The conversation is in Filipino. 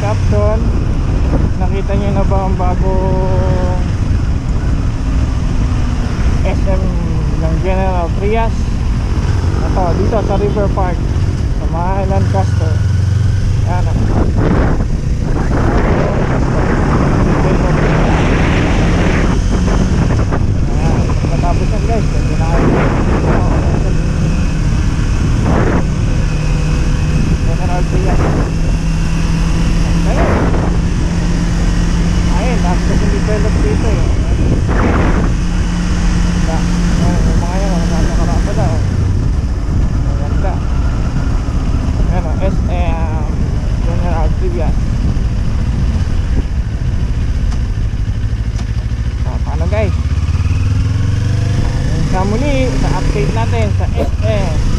caption, nakita nyo na ba ang bagong SM ng General Trias? Ito, dito sa River Park sa mga Lancaster. Yan o. Ayan, matapos yan guys. Hindi na kayo General Trias. Ayun. Ayun, tapos yung develop dito eh. Yung mga yan, nakakarapa na oh. Maganda. Ayan o, SM General Trias. Paano guys? Sa muli, sa update natin sa SM